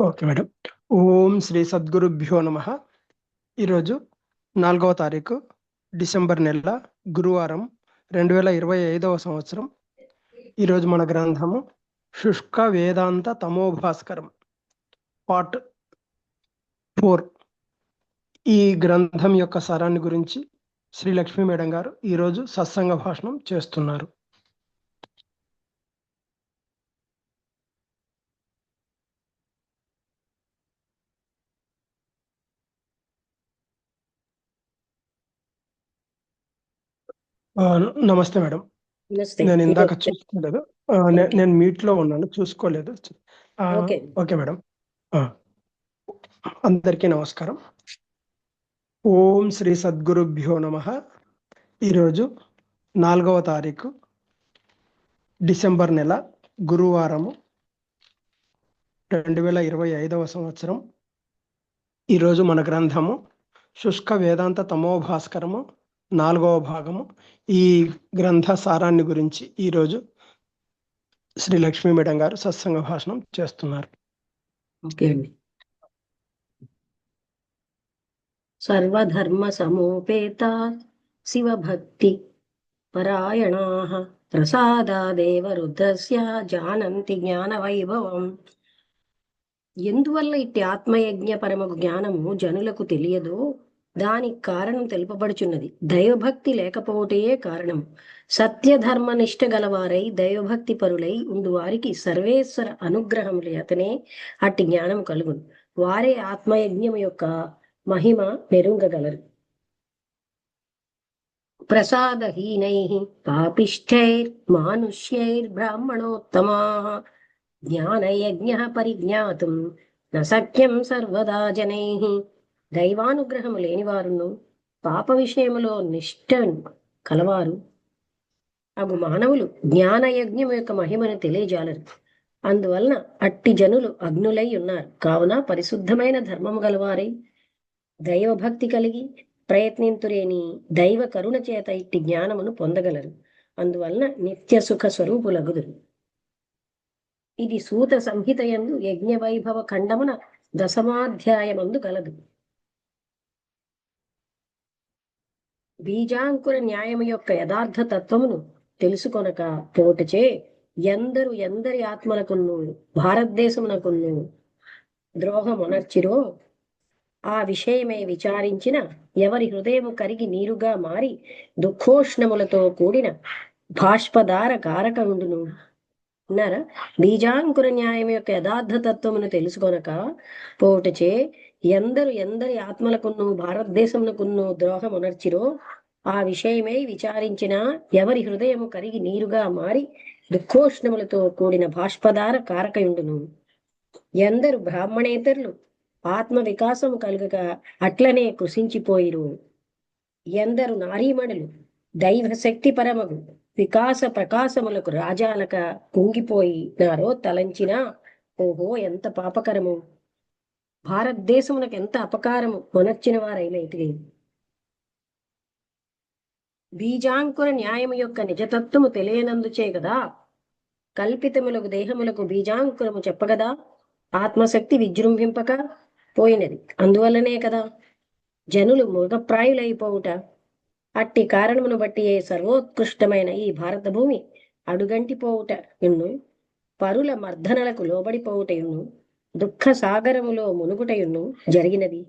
Okay madam. ఓం శ్రీ సద్గురుభ్యో నమ. ఈరోజు 4వ తారీఖు డిసెంబర్ నెల గురువారం 2025 సంవత్సరం. ఈరోజు మన గ్రంథము శుష్క వేదాంత తమోభాస్కరం పార్ట్ 4. ఈ గ్రంథం యొక్క సారాన్ని గురించి శ్రీ లక్ష్మీ మేడం గారు ఈరోజు సత్సంగ భాషణం చేస్తున్నారు. నమస్తే మేడం. నమస్తే. నేను ఇందాక చూసుకోలేదు. నేను మీట్ లో ఉన్నాను, చూసుకోలేదు. ఓకే. Okay madam. అందరికీ నమస్కారం. ఓం శ్రీ సద్గురుభ్యో నమ. ఈరోజు 4వ తారీఖు డిసెంబర్ నెల గురువారము 2025 సంవత్సరం. ఈరోజు మన గ్రంథము శుష్క వేదాంత తమోభాస్కరము 4వ భాగము. ఈ గ్రంథ సారాన్ని గురించి ఈరోజు శ్రీ లక్ష్మీ మేడం గారు సత్సంగ భాషణం చేస్తున్నారు. ఓకే అండి. సర్వధర్మ సమోపేత శివభక్తి పరాయణాః ప్రసాదాదేవ రుద్రస్య జానంతి జ్ఞాన వైభవం. ఎందువల్ల ఇట్టి ఆత్మయజ్ఞ పరమ జ్ఞానము జనులకు తెలియదో దానికి కారణం తెలుపబడుచున్నది. దైవభక్తి లేకపోవటయే కారణం. సత్యధర్మ నిష్ట గలవారై దైవభక్తి పరులై ఉండు వారికి సర్వేశ్వర అనుగ్రహం లేతనే అట్టి జ్ఞానం కలుగును. వారే ఆత్మయజ్ఞం యొక్క మహిమ మెరుంగగలరు. ప్రసాదహీనైః పాపిష్ఠైర్ మానుష్యైర్ బ్రాహ్మణోత్తమాః జ్ఞానయజ్ఞః పరిజ్ఞాతుం న సఖ్యం సర్వదా జనైః. దైవానుగ్రహము లేనివారును పాప విషయములో నిష్ఠ కలవారు అగు మానవులు జ్ఞానయజ్ఞం యొక్క మహిమను తెలియజాలరు. అందువలన అట్టి జనులు అగ్నులై ఉన్నారు. కావున పరిశుద్ధమైన ధర్మము గలవారై దైవభక్తి కలిగి ప్రయత్నింతురేని దైవ కరుణ చేత ఇట్టి జ్ఞానమును పొందగలరు. అందువలన నిత్య సుఖ స్వరూపులగుదురు. ఇది సూత సంహిత యందు యజ్ఞ వైభవ ఖండమున 10వ గలదు. బీజాంకుర న్యాయము యొక్క యథార్థ తత్వమును తెలుసుకొనక పోటచే ఎందరి ఆత్మలకును భారతదేశమునకును ద్రోహమునర్చిరో ఆ విషయమే విచారించిన ఎవరి హృదయము కరిగి నీరుగా మారి దుఃఖోష్ణములతో కూడిన బాష్పధార కారకముండును. నర బీజాంకుర న్యాయం యొక్క యథార్థ తత్వమును తెలుసుకొనక పోటచే ఎందరి ఆత్మలకును భారతదేశమునకును ద్రోహమునర్చిరో ఆ విషయమై విచారించిన ఎవరి హృదయము కరిగి నీరుగా మారి దుఃఖోష్ణములతో కూడిన బాష్పధార కారకయుండును. ఎందరు బ్రాహ్మణేతరులు ఆత్మ వికాసము కలుగక అట్లనే కృషించిపోయిరు. ఎందరు నారీమణులు దైవ శక్తి పరమగు వికాస ప్రకాశములకు రాజాలక కుంగిపోయినారో తలంచినా ఓహో ఎంత పాపకరము, భారతదేశమునకు ఎంత అపకారము కొనర్చిన వారైనది. బీజాంకుర న్యాయము యొక్క నిజతత్వము తెలియనందుచే కదా కల్పితములకు దేహములకు బీజాంకురము చెప్పగదా ఆత్మశక్తి విజృంభింపక పోయినది. అందువల్లనే కదా జనులు మృగప్రాయులైపోవుట. అట్టి కారణమును బట్టి సర్వోత్కృష్టమైన ఈ భారత భూమి అడుగంటిపోవుట ఎన్ను, పరుల మర్దనలకు లోబడిపోవుటయును, దుఃఖ సాగరములో మునుగుటయును జరిగినది.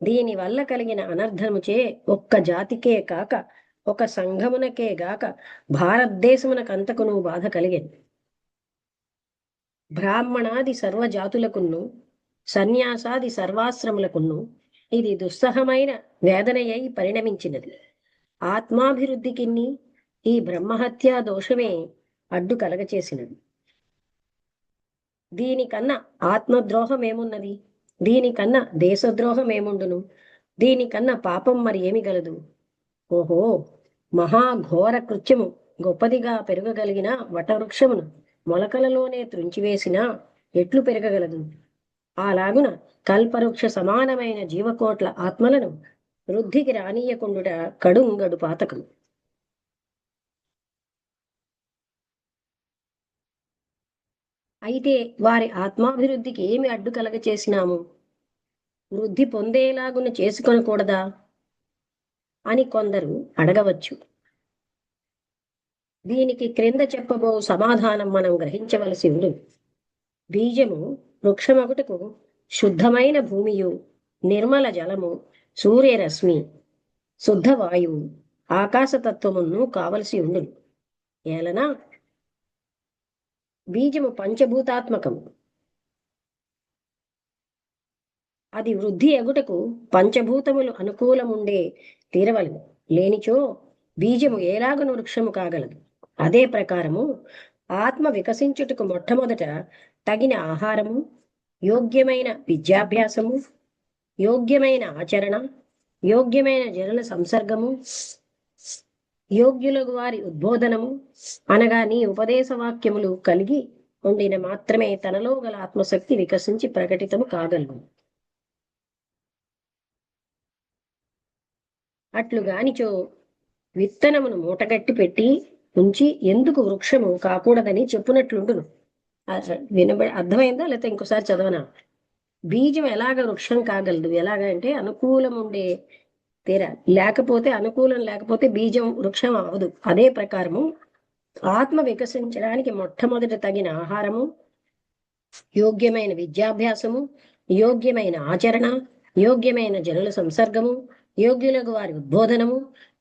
దీని వల్ల కలిగిన అనర్థముచే ఒక్క జాతికే కాక ఒక సంఘమునకే గాక భారతదేశమునకంతకును బాధ కలిగేది. బ్రాహ్మణాది సర్వజాతులకును సన్యాసాది సర్వాశ్రములకును ఇది దుస్సహమైన వేదనయై పరిణమించినది. ఆత్మాభివృద్ధికిన్ని ఈ బ్రహ్మహత్యా దోషమే అడ్డు కలగచేసినది. దీనికన్నా ఆత్మద్రోహం ఏమున్నది? దీనికన్నా దేశద్రోహం ఏముండును? దీనికన్నా పాపం మరి ఏమి గలదు? ఓహో, మహాఘోర కృత్యము గొప్పదిగా పెరగగలిగిన వటవృక్షమును మొలకలలోనే త్రుంచివేసినా ఎట్లు పెరగగలదు? అలాగున కల్పవృక్ష సమానమైన జీవకోట్ల ఆత్మలను వృద్ధికి రానీయకుండుట కడుంగడు పాతకం. అయితే వారి ఆత్మాభివృద్ధికి ఏమి అడ్డు కలగ చేసినాము? వృద్ధి పొందేలాగున చేసుకొనకూడదా అని కొందరు అడగవచ్చు. దీనికి క్రింద చెప్పబో సమాధానం మనం గ్రహించవలసి ఉంది. బీజము వృక్షమగుటకు శుద్ధమైన భూమియు, నిర్మల జలము, సూర్యరశ్మి, శుద్ధ వాయువు, ఆకాశతత్వమును కావలసి ఉండును. ఏలనా బీజము పంచభూతాత్మకము. అది వృద్ధి ఎగుటకు పంచభూతములు అనుకూలముండే తీరవలను. లేనిచో బీజము ఏలాగును వృక్షము కాగలదు. అదే ప్రకారము ఆత్మ వికసించుటకు మొట్టమొదట తగిన ఆహారము, యోగ్యమైన విద్యాభ్యాసము, యోగ్యమైన ఆచరణ, యోగ్యమైన జనుల సంసర్గము, యోగ్యులకు వారి ఉద్బోధనము అనగా నీ ఉపదేశ వాక్యములు కలిగి ఉండిన మాత్రమే తనలో గల ఆత్మశక్తి వికసించి ప్రకటితము కాగలవు. అట్లుగానిచో విత్తనమును మూటగట్టి పెట్టి ఉంచి ఎందుకు వృక్షము కాకూడదని చెప్పునట్లుండును. అర్థమైందా? లేకపోతే ఇంకోసారి చదవనా? బీజం ఎలాగ వృక్షం కాగలదు? ఎలాగ అంటే అనుకూలం ఉండే తీర, లేకపోతే అనుకూలం లేకపోతే బీజం వృక్షం అవదు. అదే ప్రకారము ఆత్మ వికసించడానికి మొట్టమొదట తగిన ఆహారము, యోగ్యమైన విద్యాభ్యాసము, యోగ్యమైన ఆచరణ, యోగ్యమైన జనుల సంసర్గము, యోగ్యులకు వారి ఉద్బోధనము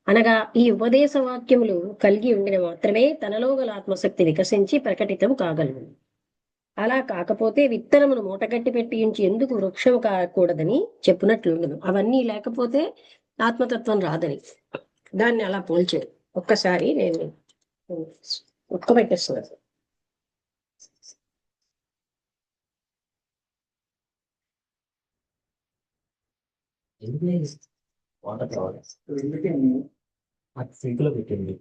అనగా ఈ ఉపదేశ వాక్యములు కలిగి ఉండిన మాత్రమే తనలో గల ఆత్మశక్తి వికసించి ప్రకటితం కాగలవు. అలా కాకపోతే విత్తనమును మూటగట్టి పెట్టి ఉంచి ఎందుకు వృక్షం కాకూడదని చెప్పునట్లుండును. అవన్నీ లేకపోతే ఆత్మతత్వం రాదని దాన్ని అలా పోల్చారు. ఒక్కసారి నేను ఒక్క పెట్టేస్తున్నాను. వాటర్ కావాలి అది సింక్ లో పెట్టింది.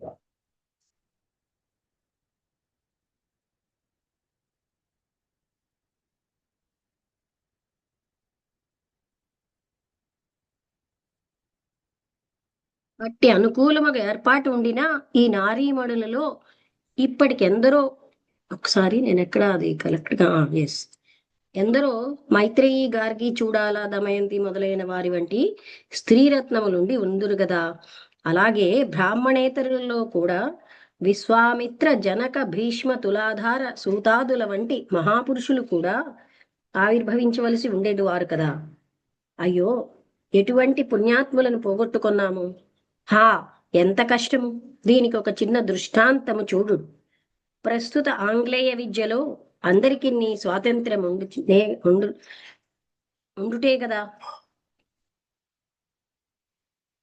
అట్టి అనుకూలముగా ఏర్పాటు ఉండిన ఈ నారీమణులలో ఇప్పటికెందరో, ఒకసారి నేను ఎక్కడ అది కరెక్ట్ గా ఎస్, ఎందరో మైత్రేయి, గార్గి, చూడాల, దమయంతి మొదలైన వారి వంటి స్త్రీరత్నములుండి ఉందురు గదా. అలాగే బ్రాహ్మణేతరులలో కూడా విశ్వామిత్ర, జనక, భీష్మ, తులాధార, సూతాదుల వంటి మహాపురుషులు కూడా ఆవిర్భవించవలసి ఉండేది వారు కదా. అయ్యో, ఎటువంటి పుణ్యాత్ములను పోగొట్టుకున్నాము. హా, ఎంత కష్టము! దీనికి ఒక చిన్న దృష్టాంతము చూడు. ప్రస్తుత ఆంగ్లేయ విద్యలో అందరికీ స్వాతంత్ర్యం ఉండుటే కదా.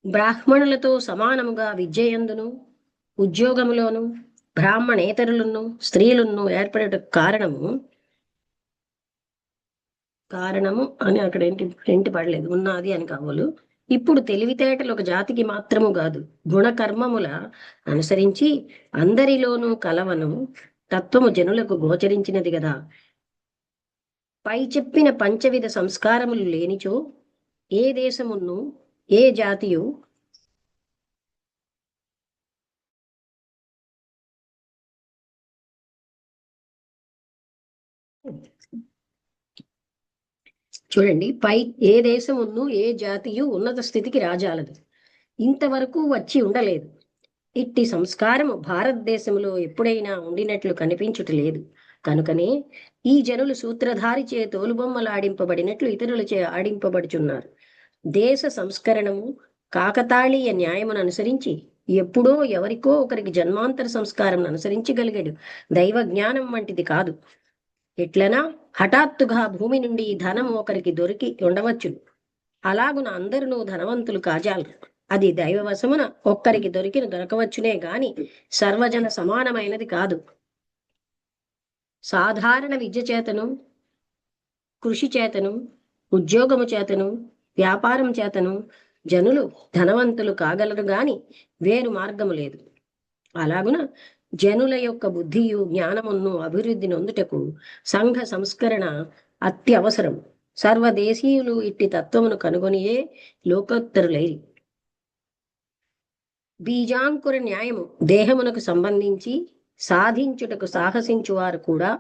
బ్రాహ్మణులతో సమానముగా విద్యయందును ఉద్యోగములోను బ్రాహ్మణేతరులను స్త్రీలను ఏర్పడట కారణము అని అక్కడ ఏంటి పడలేదు, ఉన్నది అని కావాలి. ఇప్పుడు తెలివితేటలు ఒక జాతికి మాత్రము కాదు, గుణకర్మముల అనుసరించి అందరిలోనూ కలవను తత్వము జనులకు గోచరించినది కదా. పై చెప్పిన పంచవిధ సంస్కారములు లేనిచో ఏ దేశమును ఏ జాతియు చూడండి, ఏ దేశమును ఏ జాతియు ఉన్నత స్థితికి రాజాలదు, ఇంతవరకు వచ్చి ఉండలేదు. ఇట్టి సంస్కారము భారతదేశంలో ఎప్పుడైనా ఉండినట్లు కనిపించుటలేదు. కనుకనే ఈ జనులు సూత్రధారి చే తోలుబొమ్మలాడింపబడినట్లు ఇతరులచే ఆడింపబడుచున్నారు. దేశ సంస్కరణము కాకతాళీయ న్యాయమును అనుసరించి ఎప్పుడో ఎవరికో ఒకరికి జన్మాంతర సంస్కారం అనుసరించగలిగాడు. దైవ జ్ఞానం వంటిది కాదు. ఎట్లనా హఠాత్తుగా భూమి నుండి ధనం ఒకరికి దొరికి ఉండవచ్చు. అలాగున అందరూ ధనవంతులు కాజాలరు. అది దైవవశమున ఒక్కరికి దొరకవచ్చునే గాని సర్వజన సమానమైనది కాదు. సాధారణ విద్య చేతను, కృషి చేతను, ఉద్యోగము చేతను, వ్యాపారం చేతను జనులు ధనవంతులు కాగలరు గాని వేరు మార్గము లేదు. అలాగున జనుల యొక్క బుద్ధియు జ్ఞానమును అభివృద్ధి నొందుటకు సంఘ సంస్కరణ అత్యవసరం. సర్వదేశీయులు ఇట్టి తత్వమును కనుగొనియే లోకోత్తరులైరి. బీజాంకుర న్యాయము దేహమునకు సంబంధించి సాధించుటకు సాహసించువారు కూడా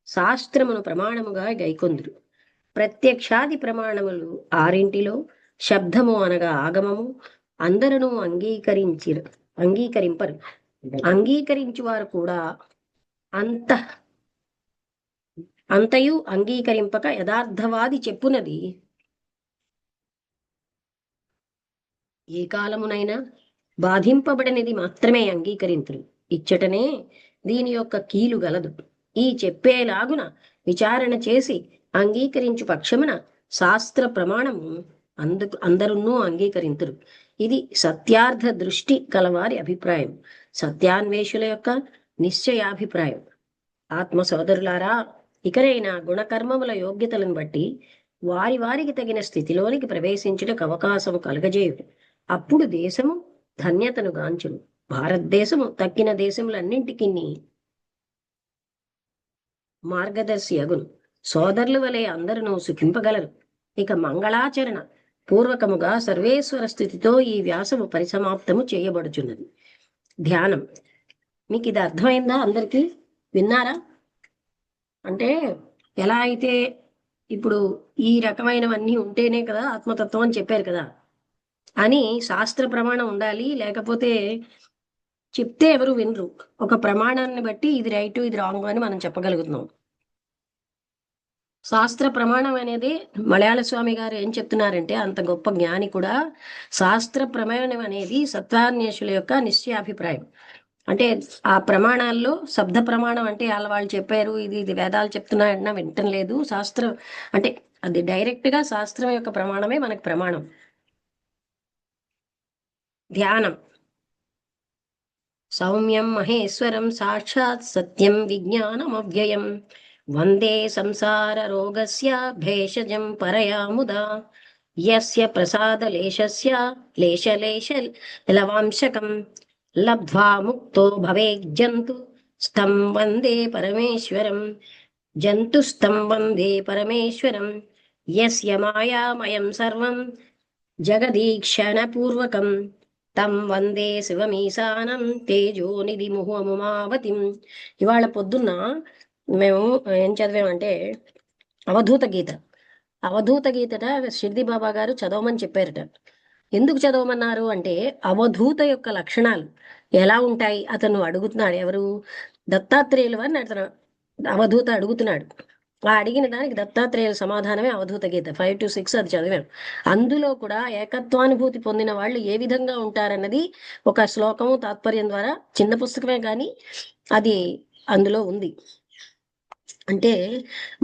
శాస్త్రమును ప్రమాణముగా గైకొందురు. ప్రత్యక్షాది ప్రమాణములు ఆరింటిలో శబ్దము అనగా ఆగమము అందరూ అంగీకరింపరు. అంగీకరించు వారు కూడా అంతయు అంగీకరింపక యథార్థవాది చెప్పునది ఏ కాలమునైనా బాధింపబడినది మాత్రమే అంగీకరింతురు. ఇచ్చటనే దీని యొక్క కీలు గలదు. ఈ చెప్పేలాగున విచారణ చేసి అంగీకరించు పక్షమున శాస్త్ర ప్రమాణము అందరున్నూ అంగీకరింతురు. ఇది సత్యార్థ దృష్టి కలవారి అభిప్రాయం, సత్యాన్వేషుల యొక్క నిశ్చయాభిప్రాయం. ఆత్మ సోదరులారా, ఇకరైనా గుణకర్మముల యోగ్యతలను బట్టి వారికి తగిన స్థితిలోనికి ప్రవేశించుటకు అవకాశం కలుగజేయుడు. అప్పుడు దేశము ధన్యతను గాంచును. భారతదేశము తక్కిన దేశములన్నింటికి మార్గదర్శి అగును. సోదరుల వలె అందరూ సుఖింపగలరు. ఇక మంగళాచరణ పూర్వకముగా సర్వేశ్వర స్థితితో ఈ వ్యాసము పరిసమాప్తము చేయబడుచున్నది. ధ్యానం. మీకు ఇది అర్థమైందా? అందరికీ విన్నారా? అంటే ఎలా అయితే ఇప్పుడు ఈ రకమైనవన్నీ ఉంటేనే కదా ఆత్మతత్వం అని చెప్పారు కదా అని శాస్త్ర ప్రమాణం ఉండాలి, లేకపోతే చెప్తే ఎవరు వినరు. ఒక ప్రమాణాన్ని బట్టి ఇది రైట్ ఇది రాంగ్ అని మనం చెప్పగలుగుతున్నాం. శాస్త్ర ప్రమాణం అనేది మలయాళ స్వామి గారు ఏం చెప్తున్నారంటే, అంత గొప్ప జ్ఞాని కూడా శాస్త్ర ప్రమాణం అనేది సత్వాన్వేషుల యొక్క నిశ్చయాభిప్రాయం. అంటే ఆ ప్రమాణాల్లో శబ్ద ప్రమాణం అంటే వాళ్ళు చెప్పారు, ఇది వేదాలు చెప్తున్నాయన్నా వింటం లేదు. శాస్త్రం అంటే అది డైరెక్ట్ గా శాస్త్రం యొక్క ప్రమాణమే మనకు ప్రమాణం. ధ్యానం. సౌమ్యం మహేశ్వరం సాక్షాత్ సత్యం విజ్ఞానం అవ్యయం వందే సంసార రోగస్య భేషజం పరయాముదా యస్య ప్రసాద లేశస్య లేశలేశ లవాంశకం లబ్ధ్వా ముక్తో భవేజ్జంతు స్థం వందే పరమేశ్వరం. జంతుస్థం వందే పరమేశ్వరం యస్య మాయామయం సర్వం జగదీక్షణపూర్వకం తం వందే శివమీశానం తేజోనిధి ముహుమావతిం. ఇవాళ పొద్దున్న మేము ఏం చదివామంటే అవధూత గీత. అవధూత గీతట షిర్ది బాబా గారు చదవమని చెప్పారట. ఎందుకు చదవమన్నారు అంటే అవధూత యొక్క లక్షణాలు ఎలా ఉంటాయి అతను అడుగుతున్నాడు. ఎవరు? దత్తాత్రేయులు అని అతను అవధూత అడుగుతున్నాడు. ఆ అడిగిన దానికి దత్తాత్రేయుల సమాధానమే అవధూత గీత 5 to 6 అది చదివాం. అందులో కూడా ఏకత్వానుభూతి పొందిన వాళ్ళు ఏ విధంగా ఉంటారన్నది ఒక శ్లోకము తాత్పర్యం ద్వారా, చిన్న పుస్తకమే కానీ అది అందులో ఉంది. అంటే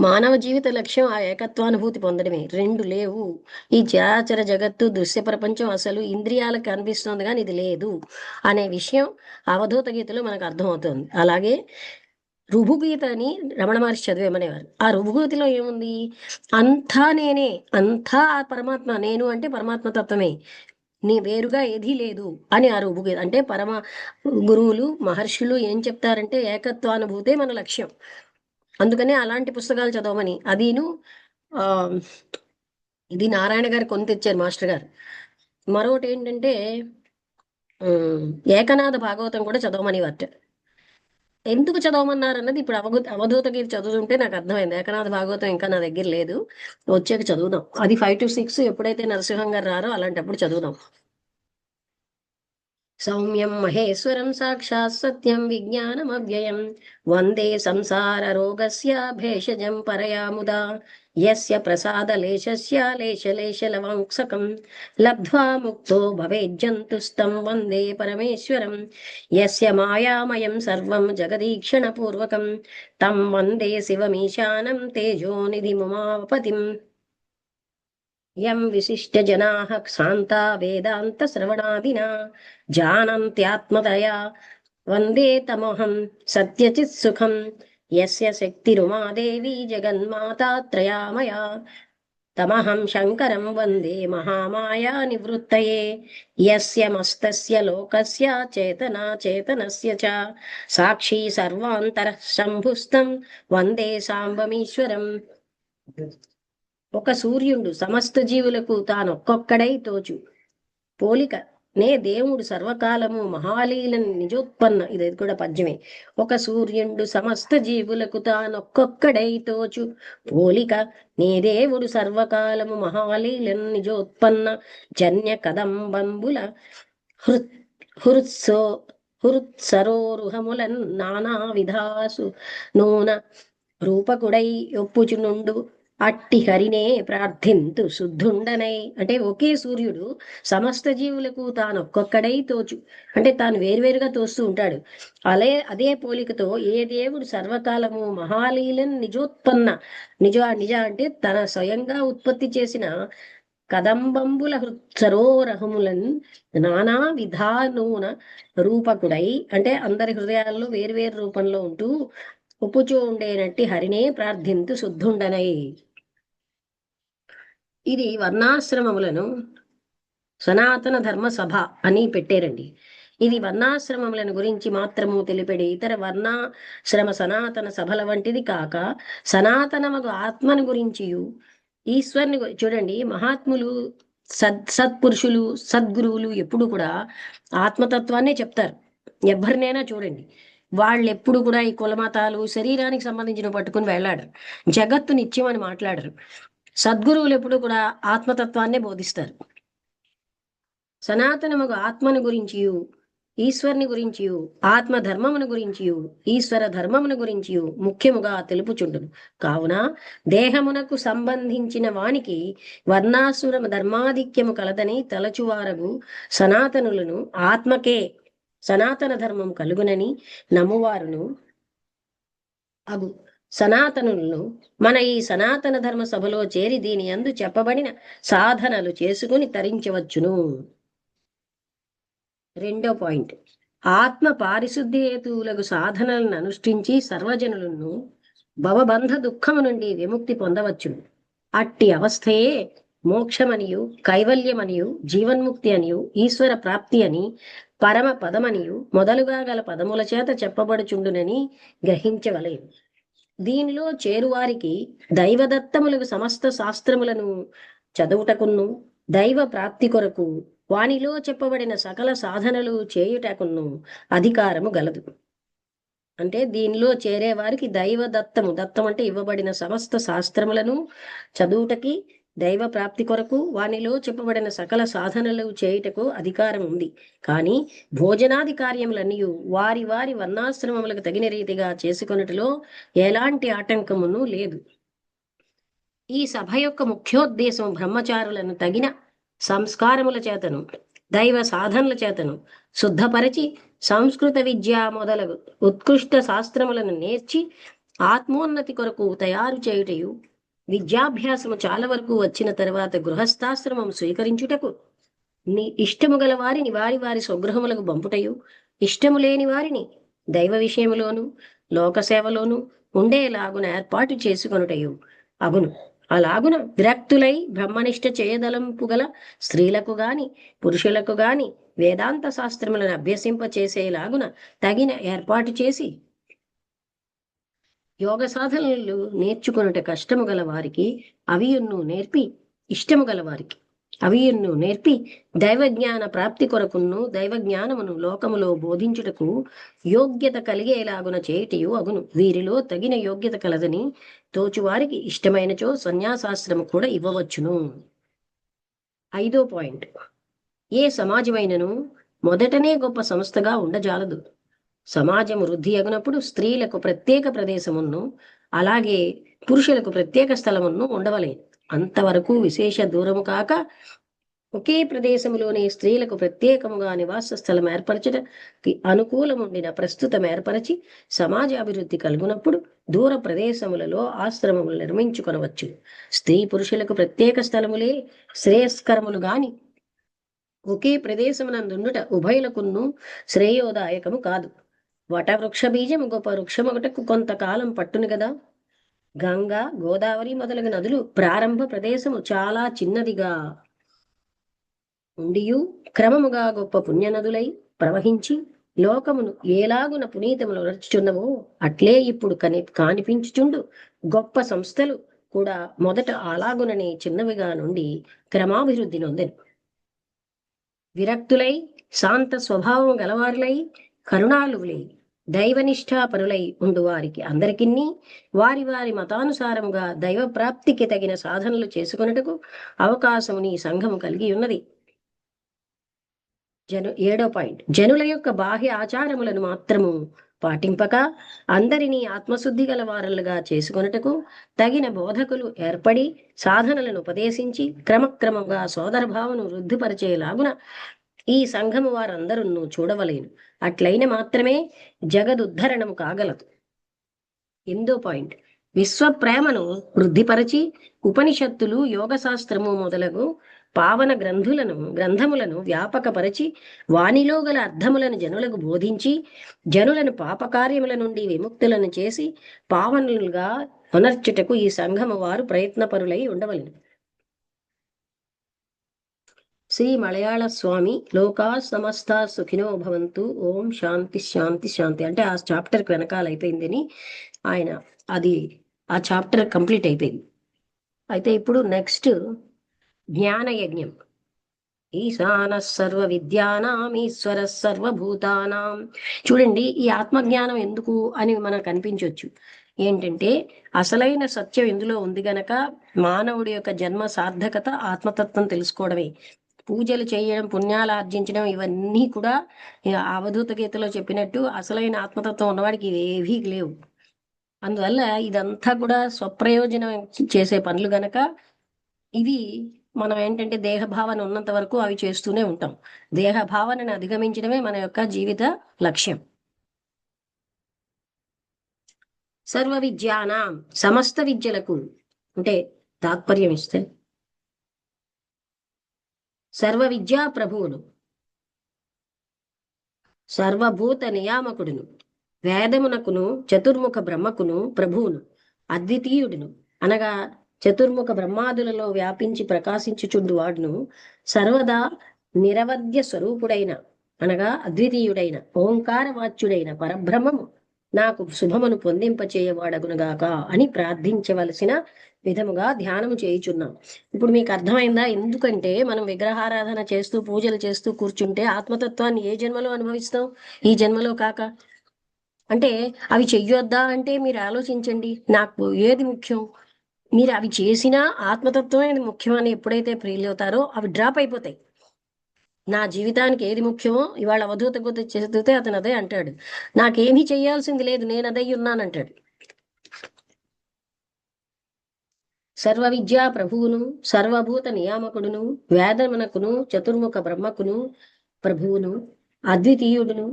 మానవ జీవిత లక్ష్యం ఆ ఏకత్వానుభూతి పొందడమే. రెండు లేవు. ఈ చరాచర జగత్తు దృశ్య ప్రపంచం అసలు ఇంద్రియాలకు కనిపిస్తుంది కానీ ఇది లేదు అనే విషయం అవధూత గీతలో మనకు అర్థమవుతుంది. అలాగే రుభుగీత అని రమణ మహర్షి చదివేమనేవారు. ఆ రుభుగీతలో ఏముంది? అంతా నేనే, అంతా ఆ పరమాత్మ, నేను అంటే పరమాత్మ తత్వమే, నీ వేరుగా ఏదీ లేదు అని ఆ రుభుగీత. అంటే పరమ గురువులు మహర్షులు ఏం చెప్తారంటే ఏకత్వానుభూతే మన లక్ష్యం. అందుకనే అలాంటి పుస్తకాలు చదవమని. ఇది నారాయణ గారు కొని తెచ్చారు మాస్టర్ గారు. మరొకటి ఏంటంటే ఏకనాథ భాగవతం కూడా చదవమని వాట. ఎందుకు చదవమన్నారు అన్నది ఇప్పుడు అవధూత గీత చదువుతుంటే నాకు అర్థమైంది. ఏకనాథ భాగవతం ఇంకా నా దగ్గర లేదు, వచ్చాక చదువుదాం. అది 5 to 6 ఎప్పుడైతే నరసింహం గారు రారో అలాంటప్పుడు చదువుదాం. సౌమ్యం మహేశ్వరం సాక్షాత్ సత్యం విజ్ఞానం అవ్యయం వందే సంసార రోగస్య భేషజం పరయాముదా యస్య ప్రసాద లేశస్య లేశలేశ లవాంసకం లబ్ధ్వా ముక్తో భవేజ్జంతుస్తం వందే పరమేశ్వరం యస్య మాయామయం సర్వం జగదీక్షణ పూర్వకం తం వందే శివమీశానం తేజోనిధి ముమాపతిం. యం విశిష్ట జనాః క్షాంతా వేదాంత శ్రవణాదినా జానంత్యాత్మతయా వందే తమహం సత్యచిత్ సుఖం యస్య శక్తిరుమాదేవి జగన్మాతా త్రయామయా తమహం శంకరం వందే మహామాయా నివృత్తయే యస్య మస్తస్య లోకస్య చేతనా చేతనస్య చ సాక్షి సర్వాంతరః శంభుస్తం వందే సాంబమీశ్వరం. ఒక సూర్యుడు సమస్త జీవులకు తానొక్కొక్కడై తోచు పోలిక నే దేవుడు సర్వకాలము మహాలీలను నిజోత్పన్న, ఇది కూడా పద్యమే. ఒక సూర్యుండు సమస్త జీవులకు తానొక్కొక్కడై తోచు పోలిక, నే దేవుడు సర్వకాలము మహాలీలను నిజోత్పన్న జన్య కదంబంబుల హృత్ హృత్సో హృత్సరోరుహములన్ నానా విధాసు నూన రూపకుడై ఒప్పుచునుండు అట్టి హరినే ప్రార్థింతు శుద్ధుండనై. అంటే ఒకే సూర్యుడు సమస్త జీవులకు తాను ఒక్కొక్కడై తోచు, అంటే తాను వేరువేరుగా తోస్తూ ఉంటాడు. అదే పోలికతో ఏ దేవుడు సర్వకాలము మహాలీలను నిజోత్పన్న, నిజ అంటే తన స్వయంగా ఉత్పత్తి చేసిన కదంబంబుల సరోరహములను నానా విధానూన రూపకుడై, అంటే అందరి హృదయాల్లో వేరువేరు రూపంలో ఉంటూ ఒప్పుచూ ఉండేనట్టి హరినే ప్రార్థింతు శుద్ధుండనై. ఇది వర్ణాశ్రమములను సనాతన ధర్మ సభ అని పెట్టారండి. ఇది వర్ణాశ్రమములను గురించి మాత్రము తెలిపెడి ఇతర వర్ణాశ్రమ సనాతన సభల వంటిది కాక, సనాతనమగు ఆత్మను గురించి ఈశ్వరుని చూడండి. మహాత్ములు, సత్పురుషులు, సద్గురువులు ఎప్పుడు కూడా ఆత్మతత్వాన్నే చెప్తారు. ఎవరినైనా చూడండి, వాళ్ళు ఎప్పుడు కూడా ఈ కులమతాలు శరీరానికి సంబంధించిన పట్టుకుని వెళ్ళాడు, జగత్తు నిత్యం అని మాట్లాడరు. సద్గురువులు ఎప్పుడు కూడా ఆత్మతత్వాన్నే బోధిస్తారు. సనాతనముగు ఆత్మను గురించి, ఈశ్వరుని గురించి, ఆత్మ ధర్మమును గురించి, ఈశ్వర ధర్మమును గురించి ముఖ్యముగా తెలుపుచుండును. కావున దేహమునకు సంబంధించిన వానికి వర్ణాసుర ధర్మాధిక్యము కలదని తలచువారగు సనాతనులను ఆత్మకే సనాతన ధర్మం కలుగునని నమ్మువారును అగు సనాతనులను మన ఈ సనాతన ధర్మ సభలో చేరి దీని యందు చెప్పబడిన సాధనలు చేసుకుని తరించవచ్చును. రెండో పాయింట్, ఆత్మ పారిశుద్ధ హేతువులకు సాధనలను అనుష్ఠించి సర్వజనులను భవబంధ దుఃఖము నుండి విముక్తి పొందవచ్చును. అట్టి అవస్థయే మోక్షమనియు, కైవల్యమనియు, జీవన్ముక్తి అనియు, ఈశ్వర ప్రాప్తి అని, పరమ పదమనియు మొదలుగా గల పదముల చేత చెప్పబడుచుండునని గ్రహించవలేదు. దీనిలో చేరువారికి దైవదత్తములకు సమస్త శాస్త్రములను చదువుటకును, దైవ ప్రాప్తి కొరకు వానిలో చెప్పబడిన సకల సాధనలు చేయుటకును అధికారము గలదు. అంటే దీనిలో చేరే వారికి దైవదత్తము, దత్తం అంటే ఇవ్వబడిన సమస్త శాస్త్రములను చదువుటకి, దైవ ప్రాప్తి కొరకు వానిలో చెప్పబడిన సకల సాధనలు చేయుటకు అధికారం ఉంది. కానీ భోజనాది కార్యములన్నీ వారి వారి వర్ణాశ్రమములకు తగిన రీతిగా చేసుకొనుటలో ఎలాంటి ఆటంకమును లేదు. ఈ సభ యొక్క ముఖ్యోద్దేశం బ్రహ్మచారులను తగిన సంస్కారముల చేతను, దైవ సాధనల చేతను శుద్ధపరచి సంస్కృత విద్య మొదలగు ఉత్కృష్ట శాస్త్రములను నేర్చి ఆత్మోన్నతి కొరకు తయారు చేయుటయు, విద్యాభ్యాసము చాలా వరకు వచ్చిన తర్వాత గృహస్థాశ్రమం స్వీకరించుటకు, ఇష్టము గల వారిని వారి వారి స్వగృహములకు పంపుటయు, ఇష్టము లేని వారిని దైవ విషయములోను లోకసేవలోను ఉండేలాగున ఏర్పాటు చేసుకొనుటయు అగును. అలాగున విరక్తులై బ్రహ్మనిష్ట చేయదలంపు గల స్త్రీలకు గాని పురుషులకు గాని వేదాంత శాస్త్రములను అభ్యసింప చేసేలాగున తగిన ఏర్పాటు చేసి, యోగ సాధనలు నేర్చుకొనుట కష్టము గల వారికి అవియున్ను నేర్పి, ఇష్టము గల వారికి అవియున్ను నేర్పి, దైవజ్ఞాన ప్రాప్తి కొరకును దైవజ్ఞానమును లోకములో బోధించుటకు యోగ్యత కలిగేలాగున చేయుటయు అగును. వీరిలో తగిన యోగ్యత కలదని తోచువారికి ఇష్టమైనచో సన్యాసాశ్రము కూడా ఇవ్వవచ్చును. ఐదో పాయింట్, ఏ సమాజమైనను మొదటనే గొప్ప సంస్థగా ఉండజాలదు. సమాజం వృద్ధి అగునప్పుడు స్త్రీలకు ప్రత్యేక ప్రదేశమును, అలాగే పురుషులకు ప్రత్యేక స్థలమును ఉండవలేదు. అంతవరకు విశేష దూరము కాక ఒకే ప్రదేశములోనే స్త్రీలకు ప్రత్యేకముగా నివాస స్థలం ఏర్పరచడానికి అనుకూలముండిన ప్రస్తుతం ఏర్పరచి సమాజ అభివృద్ధి కలుగునప్పుడు దూర ప్రదేశములలో ఆశ్రమములు నిర్మించుకొనవచ్చు. స్త్రీ పురుషులకు ప్రత్యేక స్థలములే శ్రేయస్కరములు గాని ఒకే ప్రదేశమునందుండుట ఉభయులకును శ్రేయోదాయకము కాదు. వటవృక్ష బీజము గొప్ప వృక్షమొకటకు కొంతకాలం పట్టును గదా. గంగా, గోదావరి మొదలగు నదులు ప్రారంభ ప్రదేశము చాలా చిన్నదిగా ఉండియు క్రమముగా గొప్ప పుణ్యనదులై ప్రవహించి లోకమును ఏలాగున పునీతములు నడుచుచున్నవో అట్లే ఇప్పుడు కానిపించుచుండు గొప్ప సంస్థలు కూడా మొదట అలాగుననే చిన్నవిగా నుండి క్రమాభివృద్ధి నొందెను. విరక్తులై శాంత స్వభావం గలవారులై కరుణాలువులై దైవనిష్టాపరులై ఉండు వారికి అందరికిన్ని వారి వారి మతానుసారముగా దైవ ప్రాప్తికి తగిన సాధనలు చేసుకొనుటకు అవకాశముని ఈ సంఘము కలిగి ఉన్నది. 7వ పాయింట్, జనుల యొక్క బాహ్య ఆచారములను మాత్రము పాటింపక అందరినీ ఆత్మశుద్ధి గల వారలుగా చేసుకొనుటకు తగిన బోధకులు ఏర్పడి సాధనలను ఉపదేశించి క్రమక్రమంగా సోదరభావను వృద్ధిపరిచేలాగున ఈ సంఘము వారందరూ చూడవలేను. అట్లయిన మాత్రమే జగదుద్ధరణము కాగలదు. 8వ పాయింట్, విశ్వప్రేమను వృద్ధిపరచి ఉపనిషత్తులు యోగశాస్త్రము మొదలగు పావన గ్రంథములను వ్యాపకపరచి వానిలో గల అర్థములను జనులకు బోధించి జనులను పాపకార్యముల నుండి విముక్తులను చేసి పావనులుగా పునర్చుటకు ఈ సంఘము వారు ప్రయత్నపరులై ఉండవలెను. శ్రీ మలయాళ స్వామి లోకా సమస్త సుఖినో భవంతు ఓం శాంతి శాంతి శాంతి అంటే ఆ చాప్టర్కి వెనకాల అయిపోయిందని ఆయన ఆ చాప్టర్ కంప్లీట్ అయిపోయింది. అయితే ఇప్పుడు నెక్స్ట్ జ్ఞాన యజ్ఞం. ఈశాన సర్వ విద్యానాం ఈశ్వర సర్వభూతానాం. చూడండి, ఈ ఆత్మజ్ఞానం ఎందుకు అని మనకు అనిపించవచ్చు. ఏంటంటే అసలైన సత్యం ఇందులో ఉంది గనక మానవుడి యొక్క జన్మ సార్థకత ఆత్మతత్వం తెలుసుకోవడమే. పూజలు చేయడం, పుణ్యాలు ఆర్జించడం ఇవన్నీ కూడా అవధూత గీతలో చెప్పినట్టు అసలైన ఆత్మతత్వం ఉన్నవాడికి ఇవేవీ లేవు. అందువల్ల ఇదంతా కూడా స్వప్రయోజనం చేసే పనులు గనక ఇవి మనం ఏంటంటే దేహభావన ఉన్నంత వరకు అవి చేస్తూనే ఉంటాం. దేహభావనను అధిగమించడమే మన యొక్క జీవిత లక్ష్యం. సర్వ విద్యానాం, సమస్త విద్యలకు అంటే తాత్పర్యం ఇస్తే సర్వ విద్యా ప్రభువును, సర్వభూత నియామకుడును, వేదమునకును చతుర్ముఖ బ్రహ్మకును ప్రభువును, అద్వితీయుడును అనగా చతుర్ముఖ బ్రహ్మాదులలో వ్యాపించి ప్రకాశించుచుండు వాడును, సర్వదా నిరవధ్య స్వరూపుడైన అనగా అద్వితీయుడైన ఓంకార వాచ్యుడైన పరబ్రహ్మము నాకు శుభమును పొందింపచేయవాడగునుగాక అని ప్రార్థించవలసిన విధముగా ధ్యానము చేయుచున్నాం. ఇప్పుడు మీకు అర్థమైందా? ఎందుకంటే మనం విగ్రహారాధన చేస్తూ పూజలు చేస్తూ కూర్చుంటే ఆత్మతత్వాన్ని ఏ జన్మలో అనుభవిస్తాం? ఈ జన్మలో కాక. అంటే అవి చెయ్యొద్దా అంటే మీరు ఆలోచించండి, నాకు ఏది ముఖ్యం? మీరు అవి చేసినా ఆత్మతత్వమే ముఖ్యమని ఎప్పుడైతే ఫీల్ అవుతారో అవి డ్రాప్ అయిపోతాయి. నా జీవితానికి ఏది ముఖ్యమో ఇవాళ అవధూత గుత చేస్తే అతను అదే అంటాడు, నాకేమీ చేయాల్సింది లేదు, నేను అదై ఉన్నానంటాడు. సర్వ విద్యా ప్రభువును, సర్వభూత నియామకుడును, వేదమునకును చతుర్ముఖ బ్రహ్మకును ప్రభువును, అద్వితీయుడును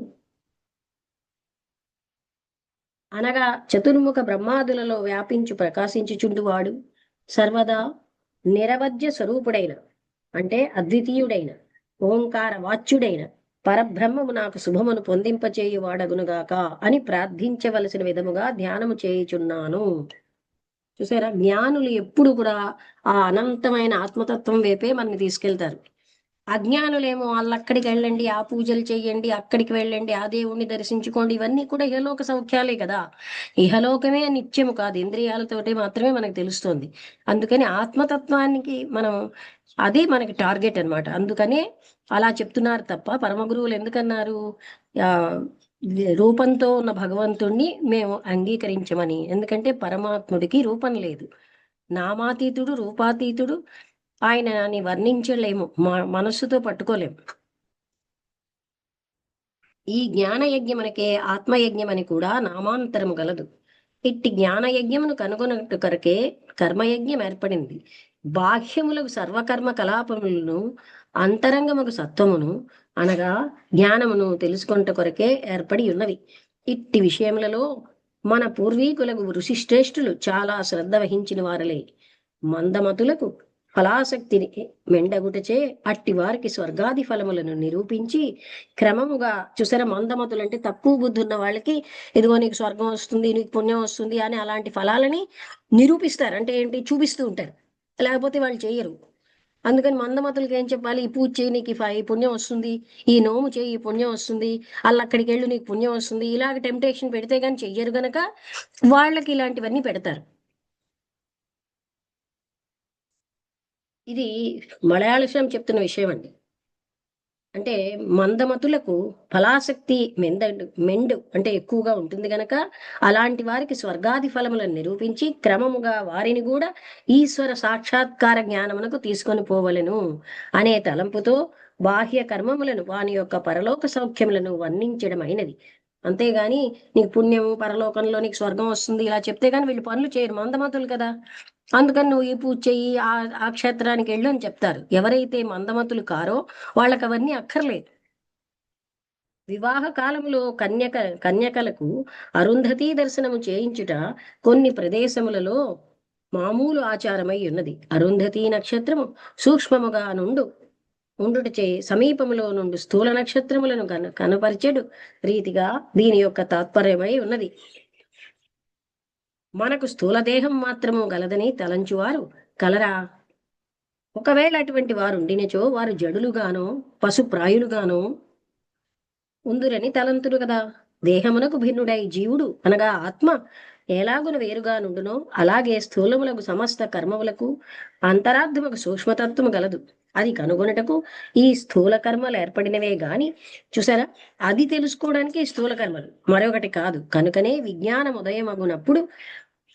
అనగా చతుర్ముఖ బ్రహ్మాదులలో వ్యాపించు ప్రకాశించుచుండువాడు, సర్వదా నిరవధ్య స్వరూపుడైన అంటే అద్వితీయుడైన ఓంకార వాచ్యుడైన పరబ్రహ్మము నాకు శుభమును పొందింపచేయువాడగునుగాక అని ప్రార్థించవలసిన విధముగా ధ్యానము చేయుచున్నాను. చూసారా, జ్ఞానులు ఎప్పుడు కూడా ఆ అనంతమైన ఆత్మతత్వం వైపే మనని తీసుకెళ్తారు. అజ్ఞానులేమో వాళ్ళక్కడికి వెళ్ళండి, ఆ పూజలు చెయ్యండి, అక్కడికి వెళ్ళండి, ఆ దేవుణ్ణి దర్శించుకోండి, ఇవన్నీ కూడా ఇహలోక సౌఖ్యాలే కదా. ఇహలోకమే నిత్యము కాదు, ఇంద్రియాలతోటి మాత్రమే మనకు తెలుస్తుంది. అందుకని ఆత్మతత్వానికి మనం అది మనకి టార్గెట్ అన్నమాట. అందుకనే అలా చెప్తున్నారు తప్ప పరమ గురువులు ఎందుకన్నారు? రూపంతో ఉన్న భగవంతుణ్ణి మేము అంగీకరించమని. ఎందుకంటే పరమాత్ముడికి రూపం లేదు, నామాతీతుడు, రూపాతీతుడు. ఆయనని వర్ణించలేము, మనస్సుతో పట్టుకోలేము. ఈ జ్ఞానయజ్ఞమునకే ఆత్మయజ్ఞమని కూడా నామాంతరము గలదు. ఇట్టి జ్ఞానయజ్ఞమును కనుగొనట్టు కొరకే కర్మయజ్ఞం ఏర్పడింది. బాహ్యములకు సర్వకర్మ కలాపములను అంతరంగముకు సత్వమును అనగా జ్ఞానమును తెలుసుకొనుట కొరకే ఏర్పడి ఉన్నవి. ఇట్టి విషయములలో మన పూర్వీకులకు ఋషిశ్రేష్ఠులు చాలా శ్రద్ధ వహించిన వారలే. మందమతులకు ఫలాసక్తిని మెండగుటచే అట్టి వారికి స్వర్గాది ఫలములను నిరూపించి క్రమముగా చూసారా, మందమతులు అంటే తక్కువ బుద్ధి ఉన్న వాళ్ళకి ఇదిగో నీకు స్వర్గం వస్తుంది, నీకు పుణ్యం వస్తుంది అని అలాంటి ఫలాలని నిరూపిస్తారు. అంటే ఏంటి? చూపిస్తూ ఉంటారు, లేకపోతే వాళ్ళు చేయరు. అందుకని మందమతులకి ఏం చెప్పాలి? ఈ పూజ చేయి, నీకు ఈ పుణ్యం వస్తుంది, ఈ నోము చేయి, ఈ పుణ్యం వస్తుంది, అలా అక్కడికి వెళ్ళు, నీకు పుణ్యం వస్తుంది, ఇలాగ టెంప్టేషన్ పెడితే కానీ చెయ్యరు గనక వాళ్ళకి ఇలాంటివన్నీ పెడతారు. ఇది మలయాళ చెప్తున్న విషయం అండి. అంటే మందమతులకు ఫలాసక్తి మెండు అంటే ఎక్కువగా ఉంటుంది గనక అలాంటి వారికి స్వర్గాది ఫలములను నిరూపించి క్రమముగా వారిని కూడా ఈశ్వర సాక్షాత్కార జ్ఞానమునకు తీసుకొని పోవలెను అనే తలంపుతో బాహ్య కర్మములను వాని యొక్క పరలోక సౌఖ్యములను వర్ణించడం అయినది. అంతేగాని నీకు పుణ్యము పరలోకంలో నీకు స్వర్గం వస్తుంది ఇలా చెప్తే గాని వీళ్ళు పనులు చేయరు, మందమతులు కదా. అందుకని నువ్వు ఈ పూజ చెయ్యి, ఆ క్షేత్రానికి వెళ్ళు అని చెప్తారు. ఎవరైతే మందమతులు కారో వాళ్ళకి అవన్నీ అక్కర్లేదు. వివాహ కాలములో కన్యకలకు అరుంధతీ దర్శనము చేయించుట కొన్ని ప్రదేశములలో మామూలు ఆచారమై ఉన్నది. అరుంధతీ నక్షత్రము సూక్ష్మముగా ఉండుటచే సమీపములో నుండి స్థూల నక్షత్రములను కనపరిచెడు రీతిగా దీని యొక్క తాత్పర్యమై ఉన్నది. మనకు స్థూల దేహం మాత్రము గలదని తలంచువారు కలరా? ఒకవేళ అటువంటి వారు ఉండినచో వారు జడులుగానో పశుప్రాయులుగానో ఉందురని తలంతురు కదా. దేహమునకు భిన్నుడై జీవుడు అనగా ఆత్మ ఎలాగున వేరుగా నుండునో అలాగే స్థూలములకు సమస్త కర్మములకు అంతరార్థముకు సూక్ష్మతత్వము గలదు. అది కనుగొనుటకు ఈ స్థూల కర్మలు ఏర్పడినవే గాని, చూసారా, అది తెలుసుకోవడానికి స్థూల కర్మలు మరొకటి కాదు. కనుకనే విజ్ఞానం ఉదయమగునప్పుడు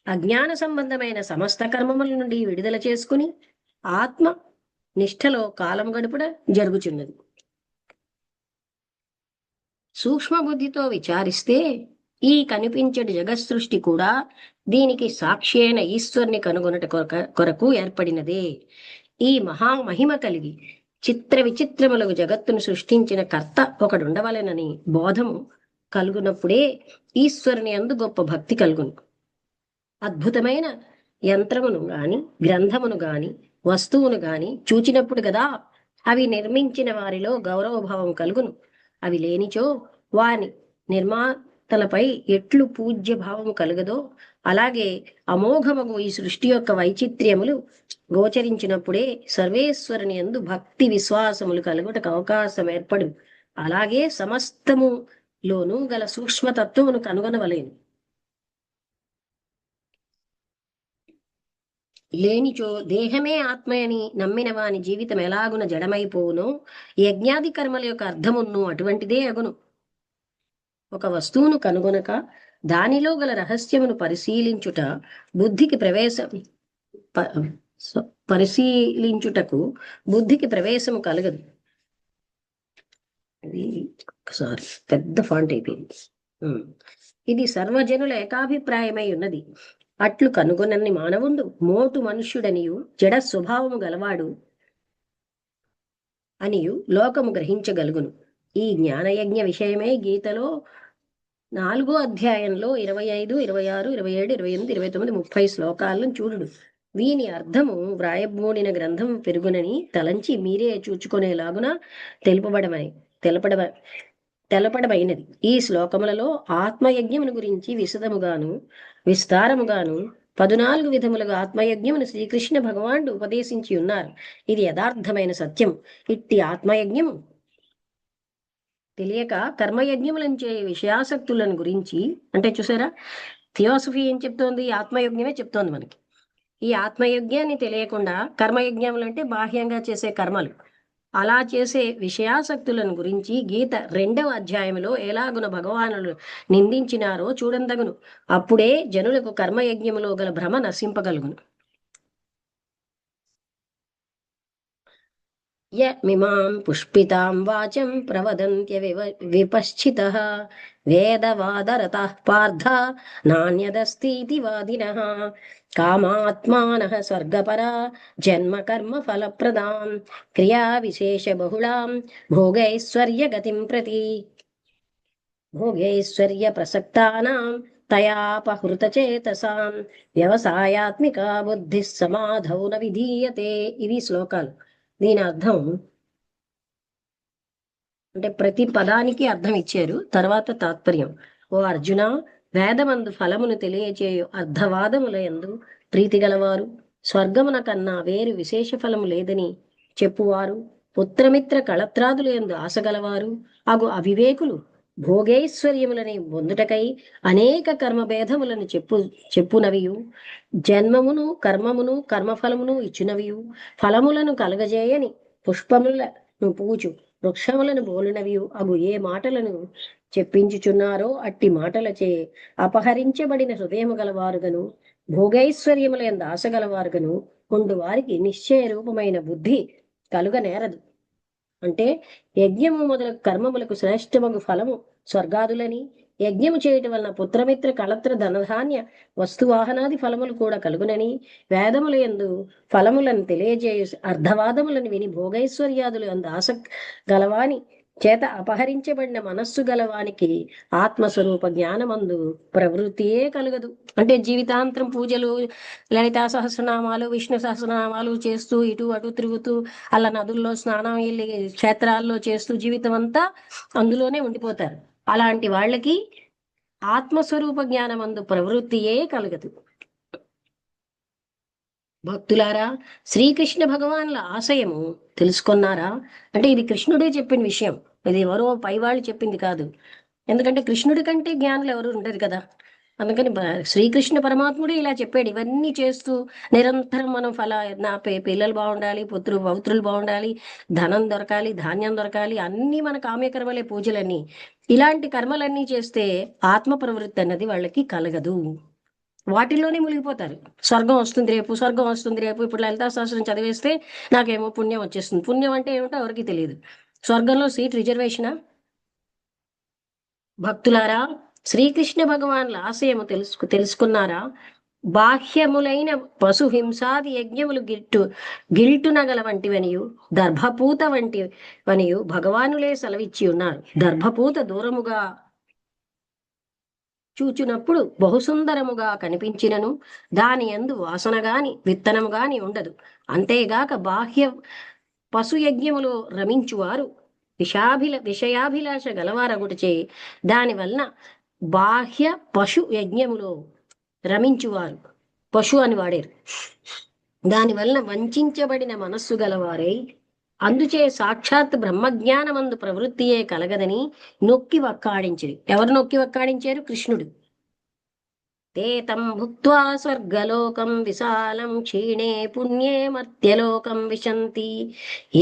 అజ్ఞాన సంబంధమైన సమస్త కర్మముల నుండి విడుదల చేసుకుని ఆత్మ నిష్ఠలో కాలం గడుపుట జరుగుచున్నది. సూక్ష్మ బుద్ధితో విచారిస్తే ఈ కనిపించడి జగత్సృష్టి కూడా దీనికి సాక్షి అయిన ఈశ్వరుని కనుగొనట కొరకు ఏర్పడినదే. ఈ మహామహిమ కలిగి చిత్ర విచిత్రములకు జగత్తును సృష్టించిన కర్త ఒకడుండవలెనని బోధము కలుగునప్పుడే ఈశ్వరుని యందు గొప్ప భక్తి కలుగును. అద్భుతమైన యంత్రమును గాని గ్రంథమును గాని వస్తువును గాని చూచినప్పుడు కదా అవి నిర్మించిన వారిలో గౌరవభావం కలుగును. అవి లేనిచో వాని నిర్మాతలపై ఎట్లు పూజ్య భావము కలుగదో అలాగే అమోఘమగు ఈ సృష్టి యొక్క వైచిత్ర్యములు గోచరించినప్పుడే సర్వేశ్వరుని యందు భక్తి విశ్వాసములు కలుగుటకు అవకాశం ఏర్పడు. అలాగే సమస్తములోనూ గల సూక్ష్మతత్వమును కనుగొనవలేను. లేనిచో దేహమే ఆత్మయని నమ్మిన వాని జీవితం ఎలాగున జడమైపోవునో యజ్ఞాది కర్మల యొక్క అర్థమును అటువంటిదే అగును. ఒక వస్తువును కనుగొనక దానిలో గల రహస్యమును పరిశీలించుటకు బుద్ధికి ప్రవేశము కలగదు. ఇది ఒకసారి పెద్ద ఫాంట్ అయిపోయింది. ఇది సర్వజనుల ఏకాభిప్రాయమై ఉన్నది. అట్లు కనుగొనని మానవుండు మోటు మనుష్యుడనియు జడ స్వభావము గలవాడు అనియు లోకము గ్రహించగలుగును. ఈ జ్ఞానయజ్ఞ విషయమే గీతలో 4వ అధ్యాయంలో 25, 26, 27, 28, 29, 30 శ్లోకాలను చూడుడు. వీని అర్థము వ్రాయబోడిన గ్రంథం పెరుగునని తలంచి మీరే చూచుకునేలాగున తెలపడమైనది. ఈ శ్లోకములలో ఆత్మయజ్ఞమును గురించి విస్తారముగాను 14 విధములుగా ఆత్మయజ్ఞమును శ్రీకృష్ణ భగవానుడు ఉపదేశించి ఉన్నారు. ఇది యథార్థమైన సత్యం. ఇట్టి ఆత్మయజ్ఞము తెలియక కర్మయజ్ఞములంచే విషయాసక్తులను గురించి అంటే చూసారా, థియోసఫీ ఏం చెప్తోంది? ఆత్మయజ్ఞమే చెప్తోంది మనకి. ఈ ఆత్మయజ్ఞాన్ని తెలియకుండా కర్మయజ్ఞములు అంటే బాహ్యంగా చేసే కర్మలు, అలా చేసే విషయాసక్తులను గురించి గీత 2వ అధ్యాయంలో ఎలాగున భగవానులు నిందించినారో చూడందగును. అప్పుడే జనులకు కర్మయజ్ఞములో గల భ్రమ నశింపగలుగును. యమిమాం పుష్పితాం వాచం ప్రవదంత్య విపశ్చితః వేదవాదరతః పార్థ నాన్యదస్తితి వాదినః కామాత్మానః స్వర్గపరా జన్మ కర్మ ఫలప్రదాం క్రియా విశేష బహుళాం భోగైశ్వర్యగతిం ప్రతి భోగైశ్వర్య ప్రసక్తానాం తయాపహృతచేతసాం వ్యవసాయాత్మికా బుద్ధి సమాధౌ న విధీయతే. ఇవి శ్లోకాలు. దీని అర్థం అంటే ప్రతి పదానికి అర్థం ఇచ్చారు. తర్వాత తాత్పర్యం. ఓ అర్జున, వేదమందు ఫలమును తెలియచేయు అర్ధవాదముల యందు ప్రీతి గలవారు, స్వర్గమున కన్నా వేరు విశేష ఫలము లేదని చెప్పువారు, పుత్రమిత్ర కళత్రాదుల యందు ఆశగలవారు అగు అవివేకులు భోగైశ్వర్యములని పొందుటకై అనేక కర్మభేదములను చెప్పునవియు, జన్మమును కర్మమును కర్మఫలమును ఇచ్చినవియు, ఫలములను కలగజేయని పుష్పములను పూచు వృక్షములను బోలునవి అగు ఏ మాటలను చెప్పించుచున్నారో అట్టి మాటలచే అపహరించబడిన హృదయము గలవారుగను భోగైశ్వర్యముల యందు ఆశ గలవారుగను ఉండు వారికి నిశ్చయ రూపమైన బుద్ధి కలుగనేరదు. అంటే యజ్ఞము మొదలగు కర్మములకు శ్రేష్టమగు ఫలము స్వర్గాదులని, యజ్ఞము చేయటం వలన పుత్రమిత్ర కళత్ర ధనధాన్య వస్తువాహనాది ఫలములు కూడా కలుగునని వేదముల యందు ఫలములను తెలియజేయు అర్ధవాదములను విని భోగైశ్వర్యాదులు అందు ఆస గలవాని చేత అపహరించబడిన మనస్సు గలవానికి ఆత్మస్వరూప జ్ఞానమందు ప్రవృత్తియే కలగదు. అంటే జీవితాంతరం పూజలు, లలితా సహస్రనామాలు, విష్ణు సహస్రనామాలు చేస్తూ ఇటు అటు తిరుగుతూ అలా నదుల్లో స్నానం వెళ్ళి క్షేత్రాల్లో చేస్తూ జీవితం అంతా అందులోనే ఉండిపోతారు. అలాంటి వాళ్ళకి ఆత్మస్వరూప జ్ఞానమందు ప్రవృత్తియే కలగదు. భక్తులారా, శ్రీకృష్ణ భగవానుల ఆశయము తెలుసుకున్నారా? అంటే ఇది కృష్ణుడే చెప్పిన విషయం, ఇది ఎవరో పైవాళ్ళు చెప్పింది కాదు. ఎందుకంటే కృష్ణుడి కంటే జ్ఞానులు ఎవరు ఉండరు కదా. అందుకని శ్రీకృష్ణ పరమాత్ముడే ఇలా చెప్పాడు. ఇవన్నీ చేస్తూ నిరంతరం మనం నా పిల్లలు బాగుండాలి, పౌత్రులు బాగుండాలి, ధనం దొరకాలి, ధాన్యం దొరకాలి, అన్నీ మన కామ్యకర్మలే, పూజలన్నీ. ఇలాంటి కర్మలన్నీ చేస్తే ఆత్మ ప్రవృత్తి అన్నది వాళ్ళకి కలగదు. వాటిల్లోనే మునిగిపోతారు. స్వర్గం వస్తుంది రేపు, స్వర్గం వస్తుంది రేపు. ఇప్పుడు లలితా సహస్రం చదివేస్తే నాకేమో పుణ్యం వచ్చేస్తుంది. పుణ్యం అంటే ఏమిటో ఎవరికి తెలియదు. స్వర్గంలో సీట్ రిజర్వేషనా? భక్తులారా, శ్రీకృష్ణ భగవానుల ఆశయము తెలుసుకున్నారా? బాహ్యములైన పశు హింసాది యజ్ఞములు గిల్టునగల వంటివనియు దర్భపూత వంటివనియు భగవానులే సెలవిచ్చి ఉన్నారు. దర్భపూత దూరముగా చూచునప్పుడు బహుసుందరముగా కనిపించినను దాని యందు వాసన గాని విత్తనము గాని ఉండదు. అంతేగాక బాహ్య పశు యజ్ఞములో రమించువారు విషయాభిలాష గలవారగుటచే దానివలన బాహ్య పశు యజ్ఞములో రమించువారు, పశు అని వాడారు, దానివలన వంచబడిన మనస్సు గలవారై అందుచే సాక్షాత్ బ్రహ్మజ్ఞానమందు ప్రవృత్తియే కలగదని నొక్కి వక్కాడించిరి. ఎవరు నొక్కి వక్కాడించారు? కృష్ణుడు. తేతం భుక్త్వా స్వర్గలోకం విశాలం క్షీణే పుణ్యే మర్త్యలోకం విశంతి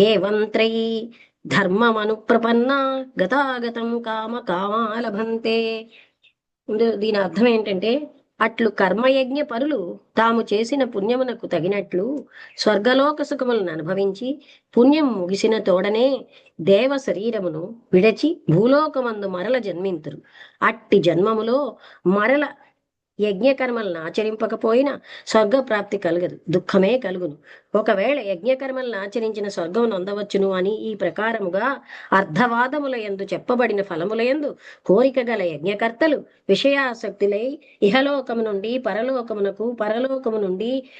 ఏవం త్రయీ ధర్మమనుప్రపన్న గతాగతం కామ కామాలభంతే. దీని అర్థం ఏంటంటే, అట్లు కర్మయజ్ఞ పరులు తాము చేసిన పుణ్యమునకు తగినట్లు స్వర్గలోక సుఖములను అనుభవించి పుణ్యం ముగిసిన తోడనే దేవ శరీరమును విడచి భూలోకమందు మరల జన్మింతురు. అట్టి జన్మములో మరల యజ్ఞకర్మలను ఆచరింపకపోయినా స్వర్గప్రాప్తి కలగదు, దుఃఖమే కలుగును. ఒకవేళ యజ్ఞకర్మలను ఆచరించిన స్వర్గం నొందవచ్చును అని ఈ ప్రకారముగా అర్ధవాదముల యందు చెప్పబడిన ఫలముల యందు కోరిక గల యజ్ఞకర్తలు విషయాసక్తులై ఇహలోకము నుండి పరలోకమునకు, పరలోకము నుండి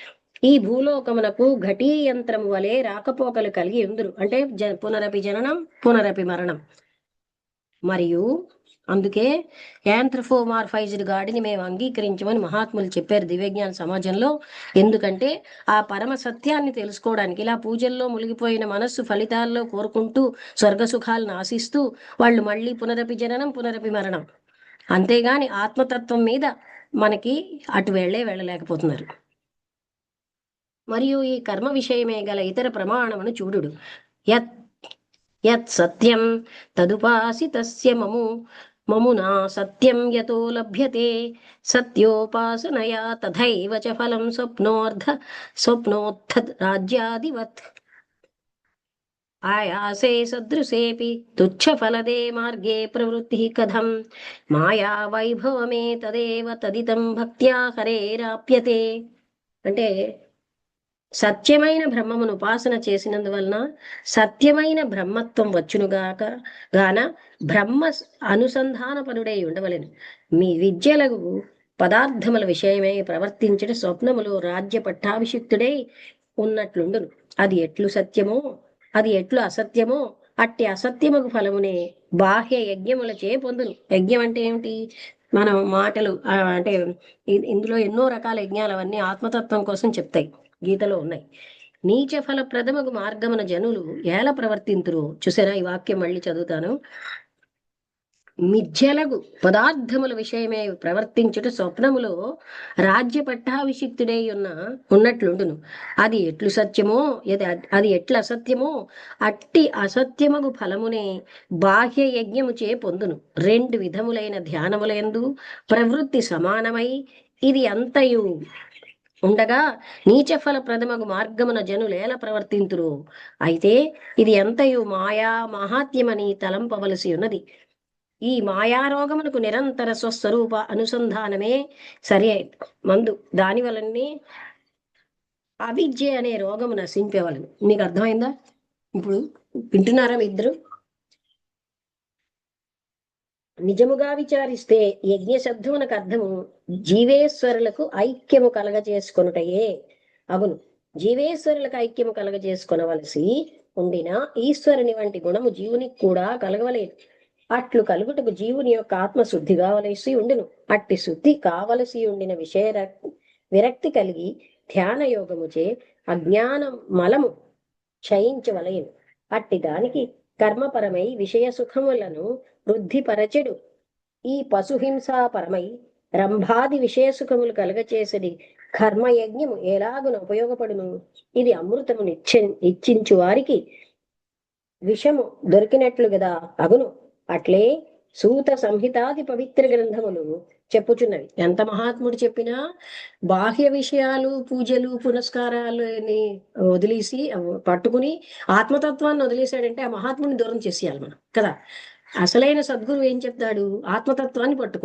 ఈ భూలోకమునకు ఘటీ యంత్రము వలె రాకపోకలు కలిగి ఉందురు. అంటే పునరపి జననం, పునరపి మరణం. మరియు అందుకే యాంథ్రఫోమార్ఫైజ్డ్ గాడిని మేము అంగీకరించమని మహాత్ములు చెప్పారు దివ్యజ్ఞాన సమాజంలో. ఎందుకంటే ఆ పరమ సత్యాన్ని తెలుసుకోవడానికి. ఇలా పూజల్లో మునిగిపోయిన మనస్సు ఫలితాల్లో కోరుకుంటూ స్వర్గ సుఖాలను ఆశిస్తూ వాళ్ళు మళ్ళీ పునరపి జననం, పునరపి మరణం. అంతేగాని ఆత్మతత్వం మీద మనకి అటు వెళ్ళలేకపోతున్నారు. మరియు ఈ కర్మ విషయమే గల ఇతర ప్రమాణమును చూడుడు. యత్ సత్యం తదుపాసితస్య మమునా సత్యం యతో లభ్యతే సత్యోపాసనయా తథైవ చ ఫలం స్వప్నోత్థ రాజ్యాదివత్ ఆయాసే సదృశేపి తుచ్చ ఫలదే మార్గే ప్రవృత్తి కథం మాయా వైభవమే తదేవ తదితం భక్త్యా హరేరాప్యతే. అంటే సత్యమైన బ్రహ్మమును ఉపాసన చేసినందువలన సత్యమైన బ్రహ్మత్వం గాన బ్రహ్మ అనుసంధానపరుడై ఉండవలెను. మీ విద్యలకు పదార్థముల విషయమై ప్రవర్తించట స్వప్నములో రాజ్య పట్టాభిషిక్తుడై ఉన్నట్లుండును. అది ఎట్లు సత్యమో, అది ఎట్లు అసత్యమో అట్టి అసత్యముకు ఫలమునే బాహ్య యజ్ఞములచే పొందును. యజ్ఞం అంటే ఏమిటి? మనం మాటలు అంటే ఇందులో ఎన్నో రకాల యజ్ఞాలు, అవన్నీ ఆత్మతత్వం కోసం చెప్తాయి, గీతలో ఉన్నాయి. నీచ ఫల ప్రథమకు మార్గమున జనులు ఎలా ప్రవర్తింతురు చూసారా? ఈ వాక్యం మళ్ళీ చదువుతాను. మిథ్యలగు పదార్థముల విషయమే ప్రవర్తించుట స్వప్నములో రాజ్య పట్టాభిషిక్తుడై ఉన్నట్లుండును. అది ఎట్లు సత్యమో అది ఎట్లు అసత్యమో అట్టి అసత్యమగు ఫలమునే బాహ్య యజ్ఞముచే పొందును. రెండు విధములైన ధ్యానములందు ప్రవృత్తి సమానమై ఇది అంతయు ఉండగా నీచఫల ప్రథమగు మార్గమున జనులేల ప్రవర్తింతురు. అయితే ఇది ఎంతయు మాయా మహాత్మ్యమని తలంపవలసి ఉన్నది. ఈ మాయారోగమునకు నిరంతర స్వస్వరూప అనుసంధానమే సరి మందు. దాని వలనే అవిద్య అనే రోగము నశింపేవలను. మీకు అర్థమైందా? ఇప్పుడు వింటున్నారా మీ ఇద్దరు? నిజముగా విచారిస్తే యజ్ఞ శబ్దమునకు అర్థము జీవేశ్వరులకు ఐక్యము కలగజేసుకొనుటయే అగును. జీవేశ్వరులకు ఐక్యము కలగజేసుకొనవలసి ఉండిన ఈశ్వరుని వంటి గుణము జీవునికి కూడా కలగవలేదు. అట్లు కలుగుటకు జీవుని యొక్క ఆత్మశుద్ధి కావలసి ఉండును. అట్టి శుద్ధి కావలసి ఉండిన విరక్తి కలిగి ధ్యాన యోగముచే అజ్ఞానం మలము క్షయించవలయను. అట్టి దానికి కర్మపరమై విషయ సుఖములను వృద్ధిపరచెడు. ఈ పశుహింసాపరమై రంభాది విషయ సుఖములు కలగచేసడి కర్మయజ్ఞము ఎలాగున ఉపయోగపడును? ఇది అమృతము ఇచ్చించు వారికి విషము దొరికినట్లు గదా అగును. అట్లే సూత సంహితాది పవిత్ర గ్రంథములు చెప్పుచున్నవి. ఎంత మహాత్ముడు చెప్పినా బాహ్య విషయాలు, పూజలు, పునస్కారాలు వదిలేసి పట్టుకుని ఆత్మతత్వాన్ని వదిలేశాడంటే ఆ మహాత్ముని దూరం చేసేయాలి మనం కదా. అసలైన సద్గురువు ఏం చెప్తాడు? ఆత్మతత్వాన్ని పట్టుకో